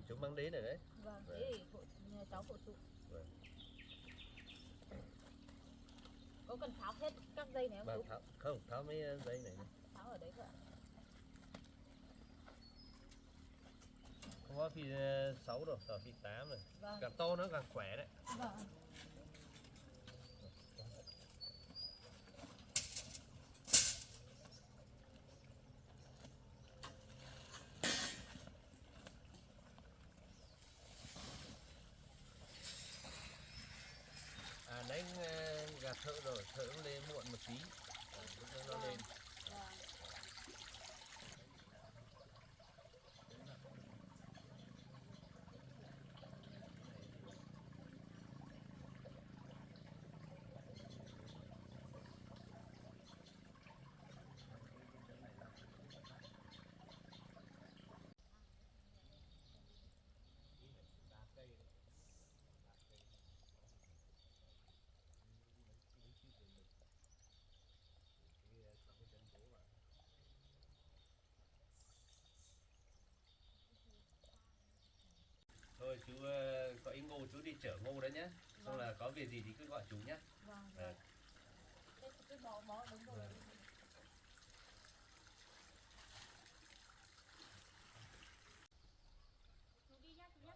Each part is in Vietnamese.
Chú mang đến rồi đấy. Vâng, thế thì nhờ cháu phụ trụ. Vâng. Có cần tháo hết các dây này không chú? Không, tháo mấy dây này. Tháo ở đấy thôi ạ. Không có phi 6 đâu, tờ phi 8 rồi. Vâng. Càng to nó càng khỏe đấy. Vâng. Đánh gạt thợ rồi, thợ nó lên muộn một tí. Lúc đó nó lên. Vâng. Thôi chú có ý ngô chú đi chở ngô đấy nhé. Xong là có việc gì thì cứ gọi chú nhé. Vâng, vâng. Thế cứ bó đúng rồi. Chú đi nhá, chú nhá.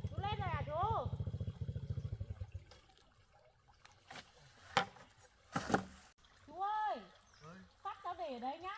Chú lên rồi à chú? Chú ơi, sắt cháu để ở đấy nhá.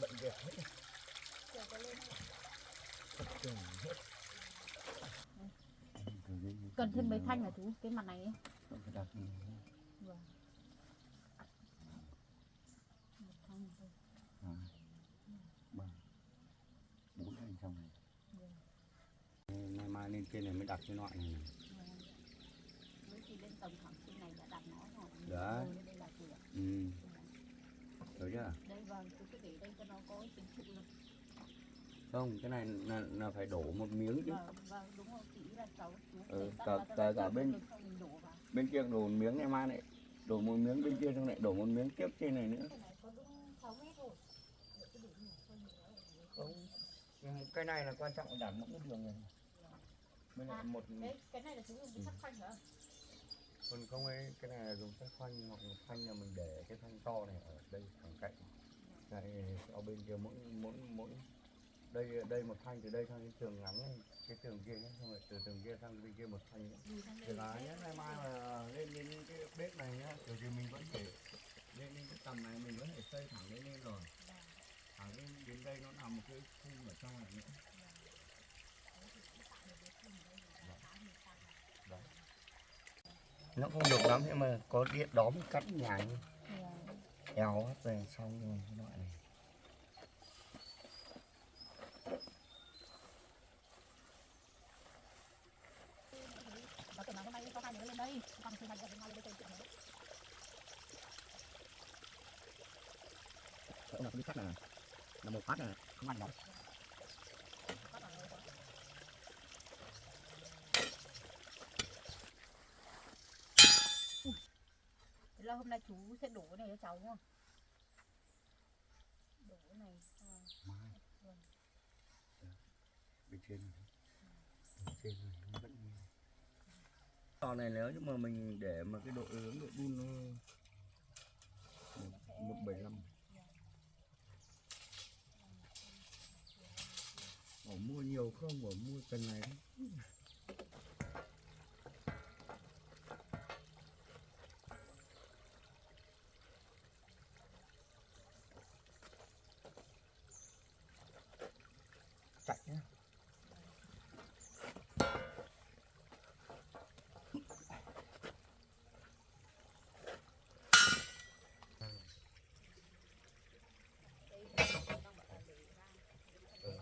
Bận việc hết. Cần thêm mấy thanh hả chú? Cái mặt này ấy. Không phải đặt. Vâng. Một thanh thôi. 2, 3, 4 thanh xong rồi. Vâng. Nay mai lên trên này mới đặt cái loại này. Vâng. Mới chỉ lên tầng thẳng trên này đã đặt nó rồi. Đấy. Đây là cửa. Được chưa? Đây vâng, chú cứ để đây cho nó có tính trụ lực. Không, cái này là phải đổ một miếng chứ. Vâng, đúng rồi, chỉ là cháu chú Cả bên kia đổ một miếng, ngày mai lại đổ một miếng bên kia, xong lại đổ một miếng tiếp trên này nữa. Cái này có đúng 6 mét thôi. Không, cái này là quan trọng là đảm mỗi cái đường này. Bên lại một cái này là chú dùng sắt phanh hả? còn không ấy, cái này là dùng sắt phanh, hoặc là phanh là mình để cái phanh to này ở đây khoảng cạnh. Này ở bên kia mỗi đây một phanh, từ đây sang cái tường ngắn này, cái tường kia nhé, xong rồi từ tường kia sang bên kia một phanh nữa. Thì là nhé, ngày mai mà lên cái bếp này nhá, rồi thì mình vẫn phải lên cái tầm này, mình vẫn phải xây thẳng lên rồi. Thẳng lên đến đây nó nằm một cái khung ở trong này nữa. Nó không được lắm nhưng mà có điện đóm cắt nhánh Vâng. eo hết về xong rồi cái loại này. Có tưởng là hôm nay có hai đứa lên đây, còn thì hai đứa lên đây chơi chuyện nữa. Ông nào không biết cắt là một phát là không ăn đâu. Thế là hôm nay chú sẽ đổ cái này cho cháu đúng không? Đổ cái này. Mai. Vâng. Bên trên này. Bên trên này nó vẫn nhiều. Trò này nếu như mà mình để mà cái độ ướng độ đun nó 175. Ở mua nhiều không, ở mua tần này đấy. Chạy nhá.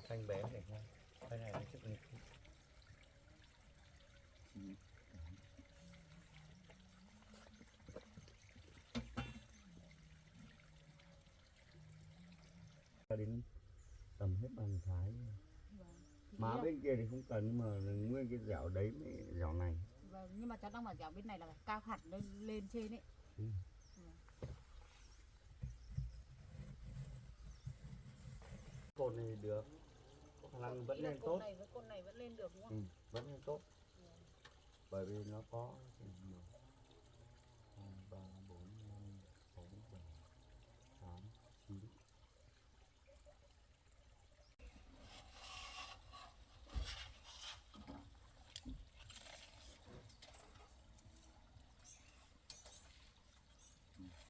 Thanh bé này nha. Cái này nó chụp nghịch. Đến tầm hết bàn thái. Má bên kia thì không cần nhưng mà nguyên cái dẻo đấy mới dẻo này. Vâng, nhưng mà cháu đang bảo dẻo bên này là phải cao hẳn lên trên ấy. Ừ. Cột này được, có khả năng vẫn lên tốt. Côn này vẫn lên được đúng không? Ừ, vẫn lên tốt. Bởi vì nó có 1, 2, 3, 4, 5, 6, 7, 8, 9.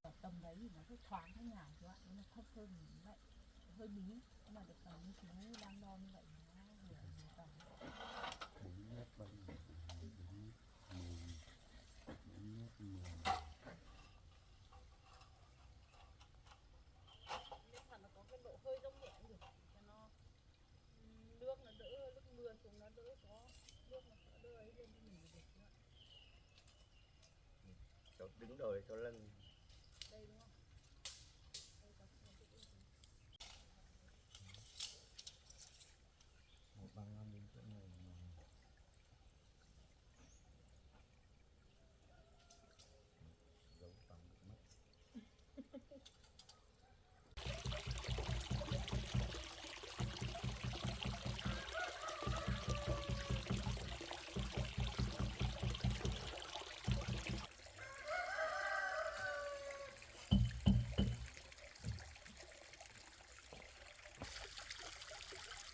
Ở tầm đấy thì nó hơi thoáng thế nào chú ạ, nó thấp hơn như vậy, hơi bí, nhưng mà được như chú đang đo như vậy nó vừa tầm. 4 mét 7, 4 mét 10, 4 mét 10. Nhưng mà nó có cái độ hơi rông nhẹ được cho nó nước nó đỡ, lúc mưa xuống nó đỡ có nước nó đỡ ấy lên cho mình được chú ạ. Cháu đứng rồi cho lưng. Đây đúng không? Đây có cái gì? 135 đến chỗ này mà dấu toàn bị mất.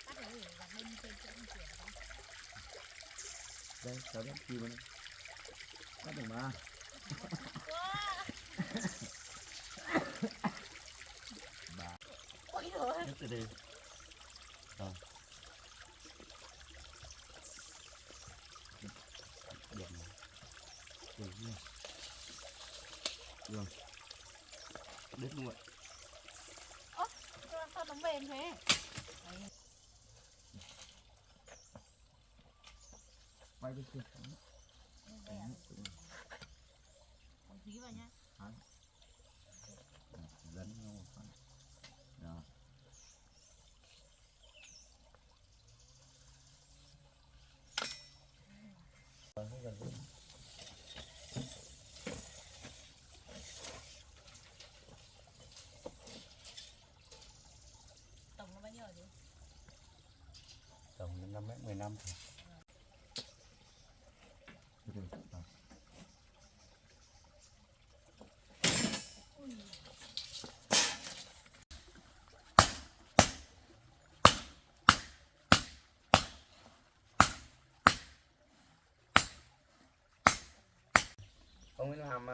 Cắt đấy để đặt lên trên chỗ không chuyển không? Đây, cháu bắt chim đây. Bắt được mà. Bà. Ôi trời. Nhất từ đây. Rồi. Được rồi. Được rồi. Rồi. Đứt luôn ạ. Ơ, sao nó mềm thế? Đấy. Quay bên kia. Đây à? Còn dí vào nhá. Lấn nhau một phát. Đó. Không cần gì. Tổng nó bao nhiêu hả chú? Tổng đến 5 mét 15 thôi. Từ từ. Rồi. Ông ấy làm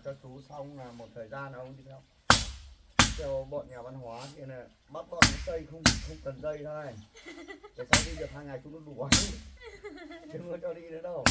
cho chú xong là một thời gian ông đi theo bọn nhà văn hóa kia này bắt bọn nó xây không cần dây thôi. Để sau đi được 2 ngày chú nó đủ chứ không cho đi nữa đâu.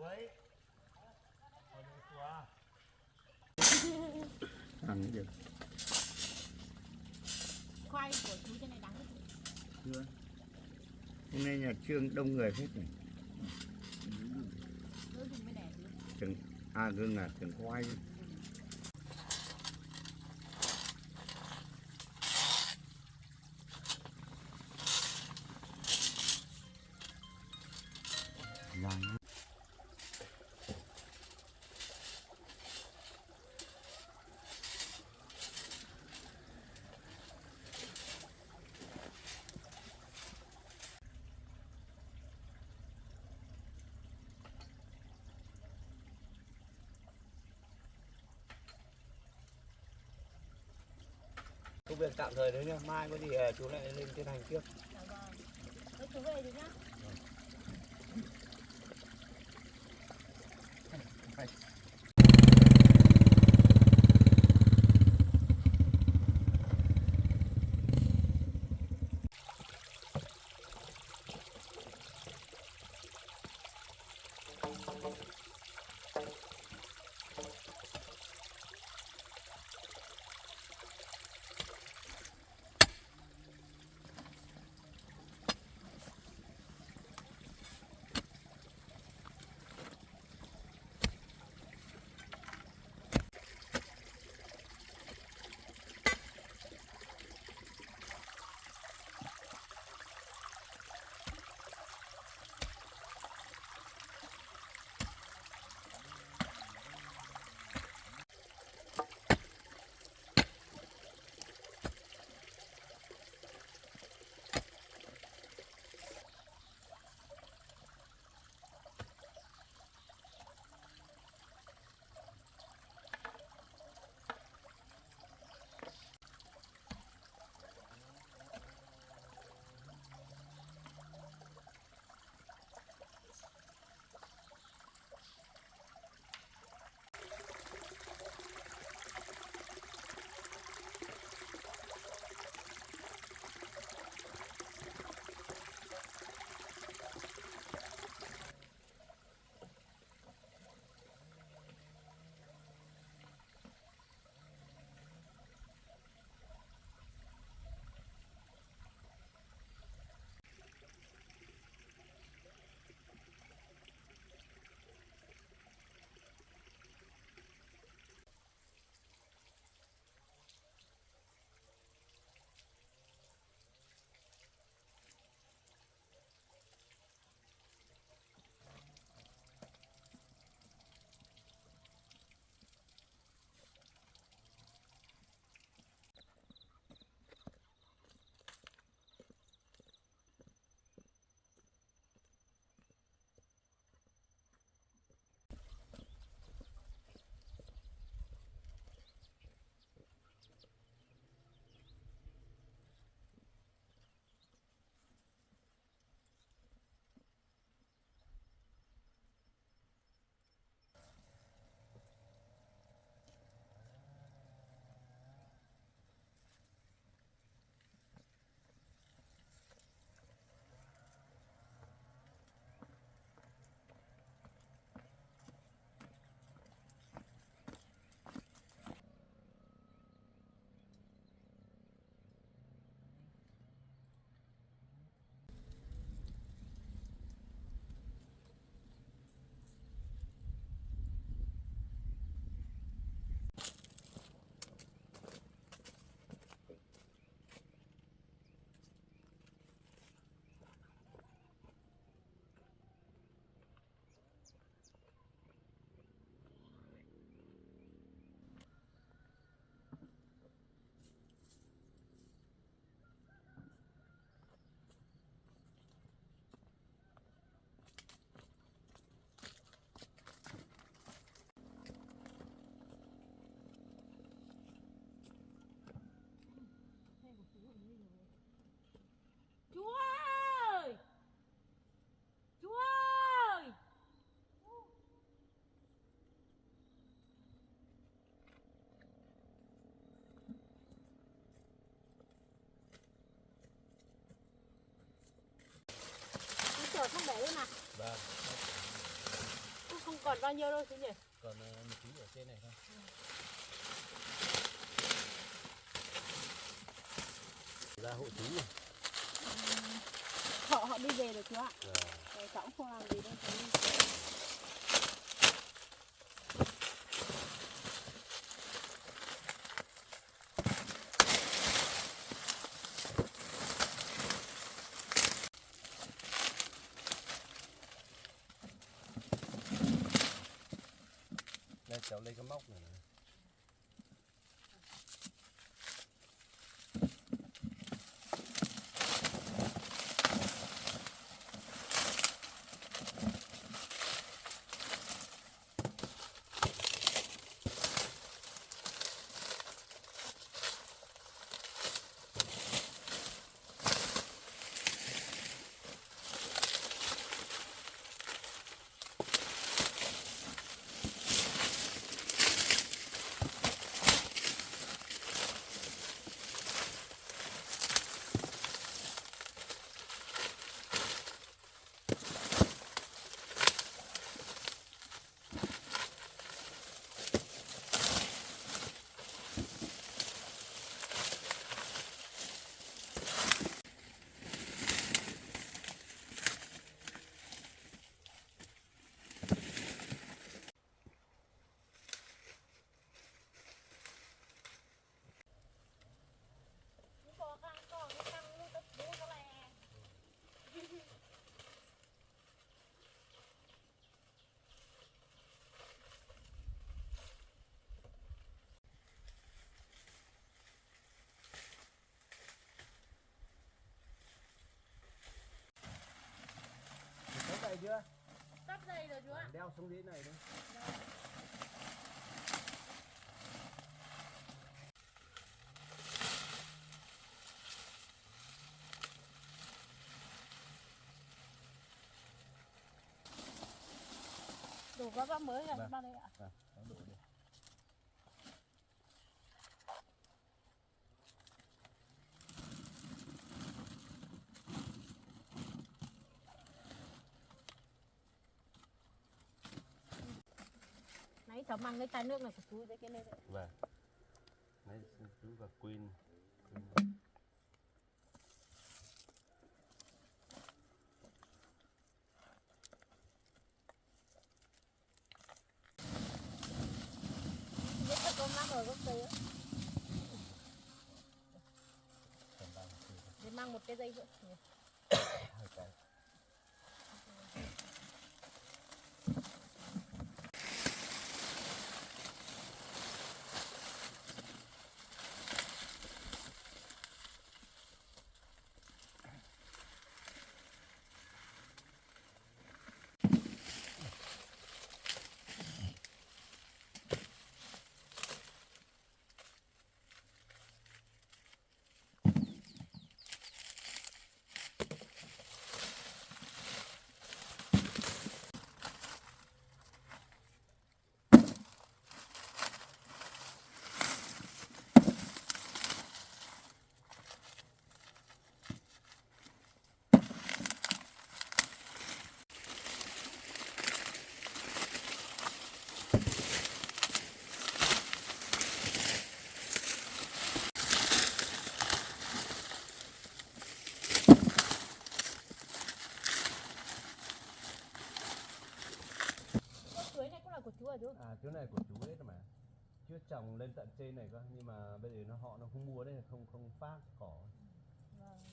quấy ở đây qua ăn được Khoai của chú trên này đắng lắm. chưa hôm nay nhà Trương đông người hết này Đỡ dùng mới đẻ được. trứng gừng là trứng khoai Vàng. công việc tạm thời đấy nhá, mai có gì chú lại lên tiến hành tiếp. Dạ vâng. Thế chú về đi nhá. Chú ơi! Chú ơi! Con chờ không để luôn à? Vâng. không còn bao nhiêu đâu chú nhỉ? Còn một tí ở trên này thôi. Ra hộ chú rồi. Họ đi về rồi chú ạ. Rồi cháu cũng không làm gì đâu chú. Đây cháu lấy cái móc này. Dây chưa? Tắt dây rồi chú ạ. Đeo xuống dưới này đi. Đủ các bác mới rồi, Vâng. bác đây ạ. Đổ đi. Nãy cháu mang cái chai nước này của chú đấy cái này đấy. Vâng. Đấy, chú và Queen. Biết các con mang ở gốc cây á. Để mang một cái dây nữa. Hai cái. Chuối này cũng là của chú à chú? À, chỗ này của chú hết mà. Chưa trồng lên tận trên này cơ, nhưng mà bây giờ họ không mua đấy, không phát cỏ. Vâng.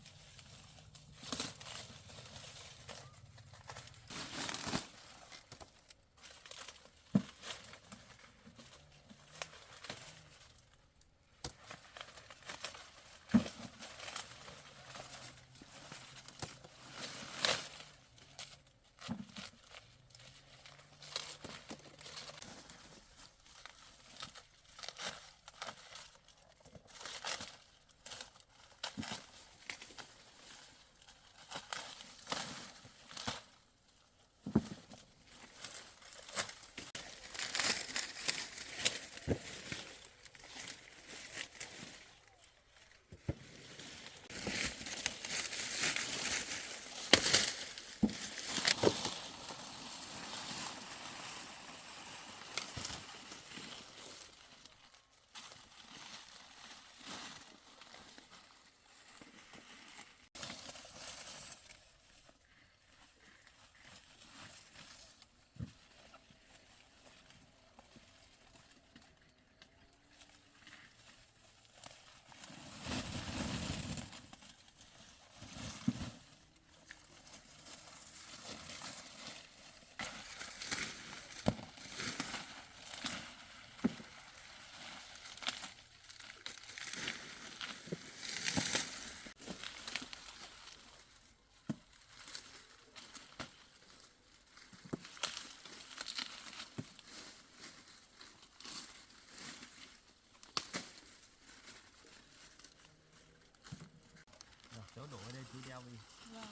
đổ ở đây chú đeo đi. Vâng.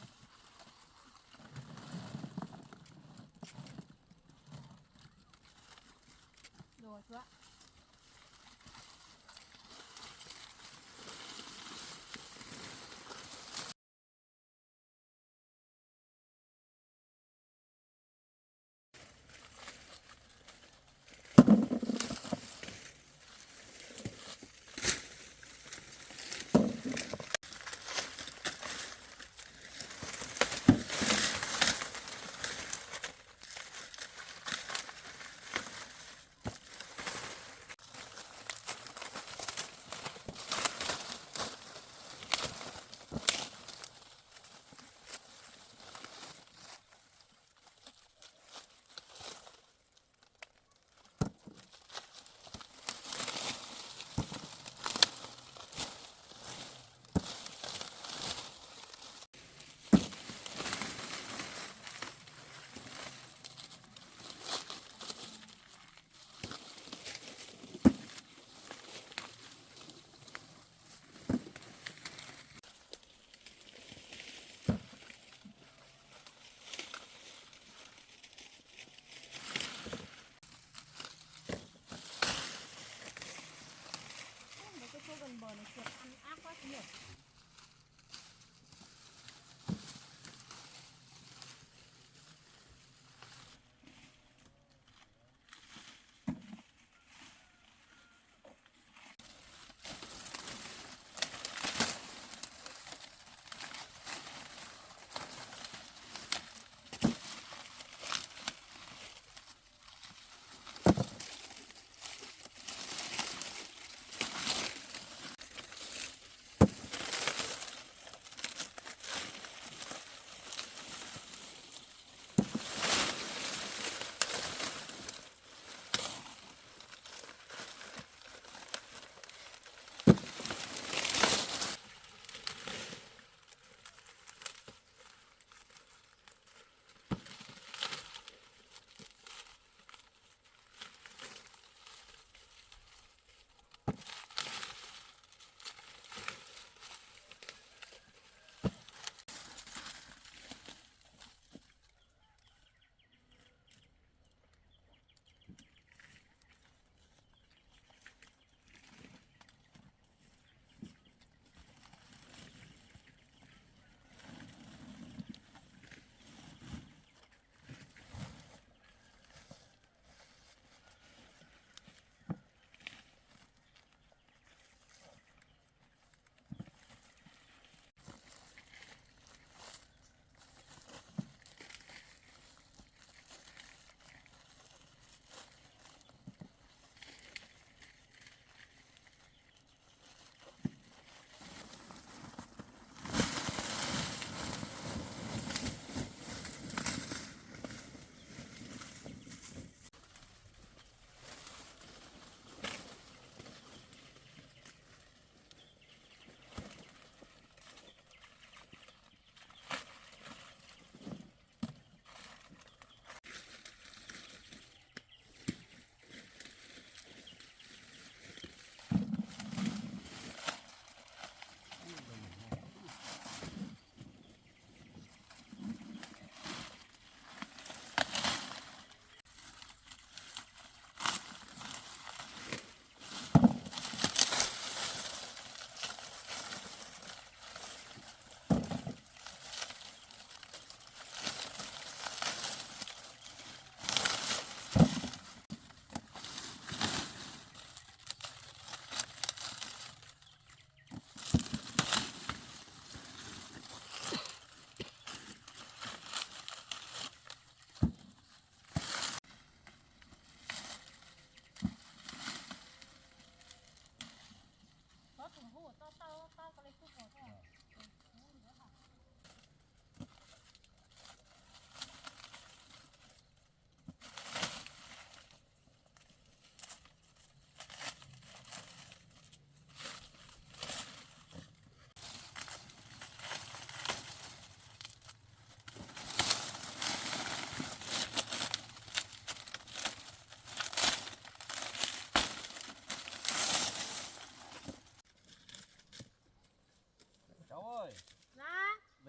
Rồi chú ạ. Mấy cái chỗ gần bờ này chuột ăn ác quá nhiều. tao có lấy thuốc rồi thôi. Cháu ơi, Dạ.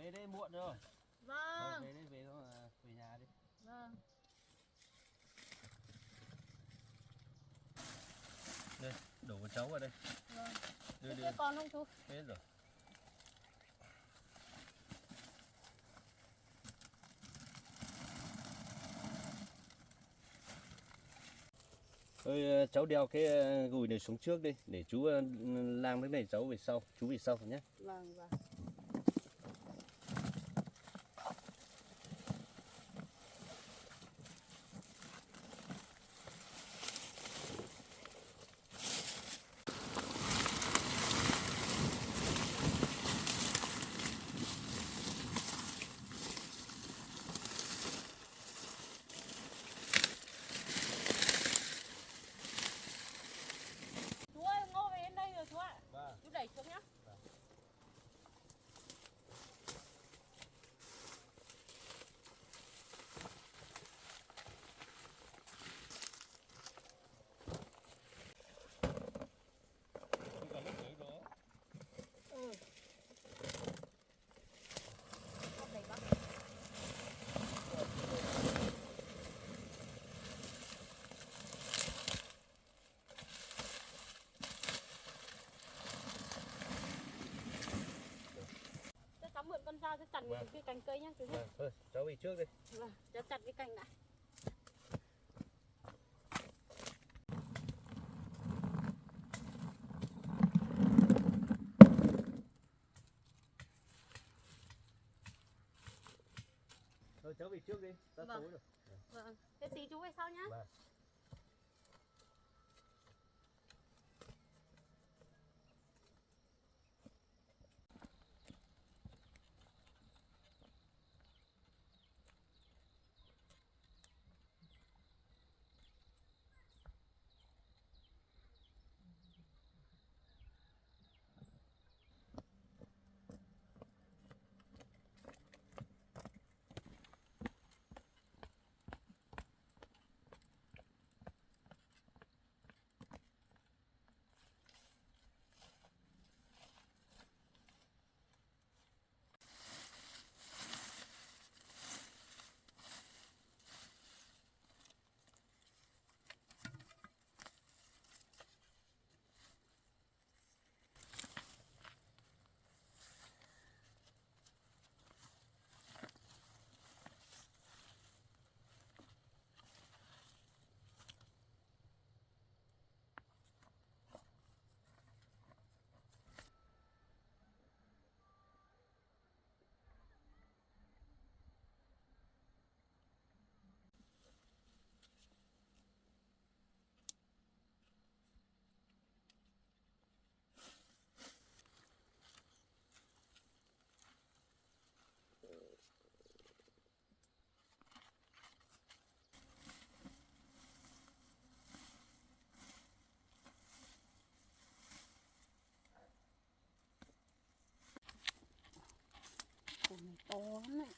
về đây muộn rồi. Vâng. Về đây về nhà đi. Vâng. Đây, đổ của cháu vào đây. Vâng. Đưa Thế con không chú? Hết rồi. Thôi cháu đeo cái gùi này xuống trước đi để chú lang cái này cháu về sau, chú về sau nhé. Vâng vâng. Chú ơi, Ngô về đến đây rồi chú ạ. Vâng. Chú đẩy xuống nhá. Ừ. Con đẩy bác. Thế cháu mượn con dao cho chặt Vâng. cái cành cây nhá chú nhá. Vâng, thôi cháu về trước đi. Vâng, cháu chặt cái cành này. Thôi cháu về trước đi, ta Vâng. tối rồi. Vâng. Thế tí chú về sau nhá. Vâng. Củ này to lắm này.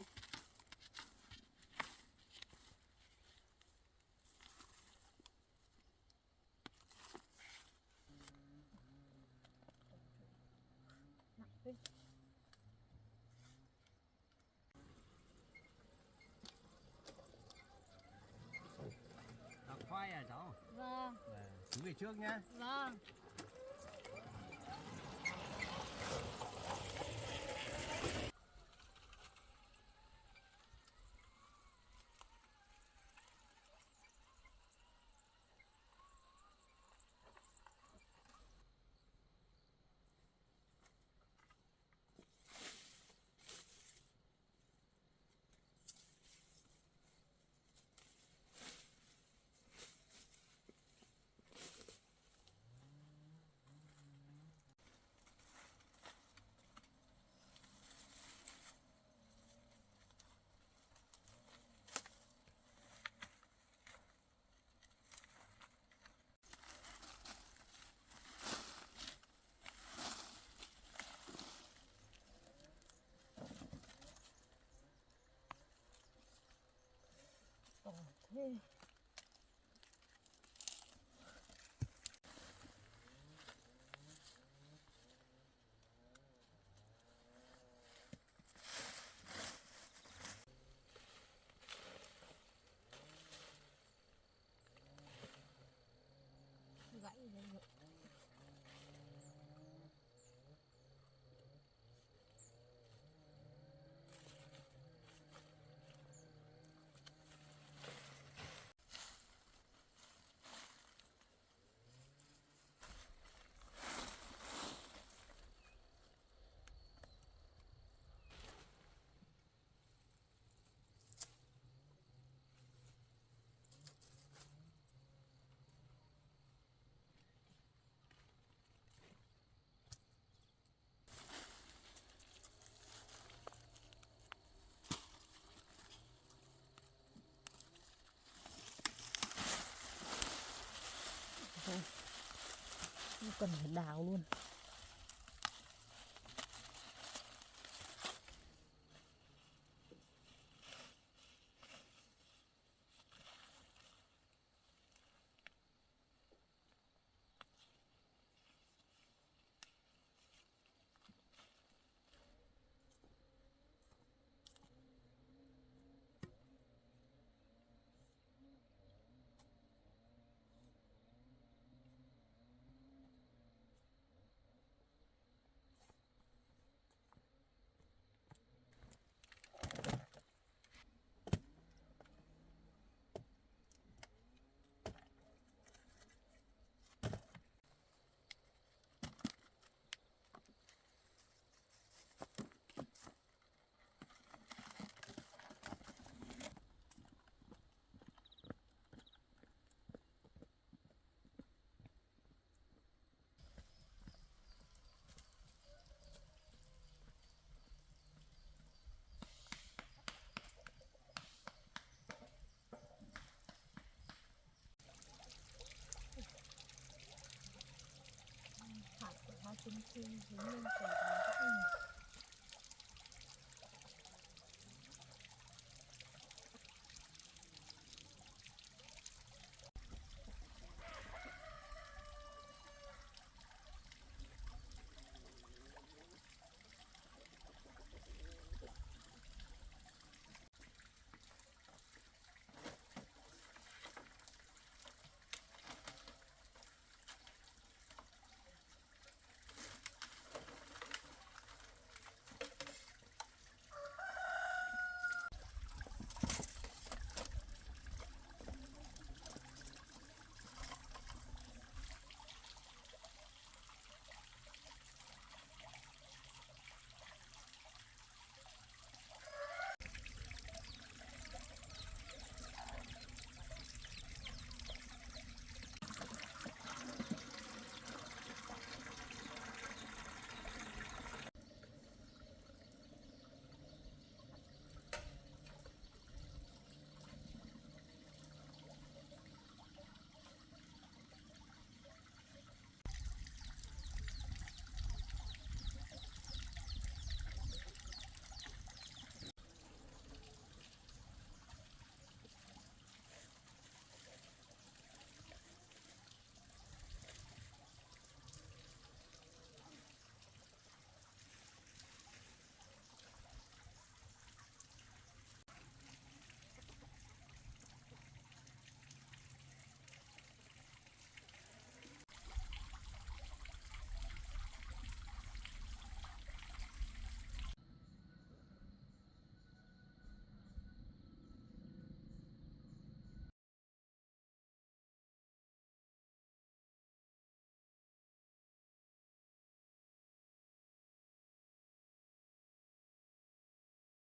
Nặng đi. Thằng khoai à cháu? Vâng. Chú về trước nhá. Vâng. Thế. cần phải đào luôn. Hạt của hoa trung phi hướng lên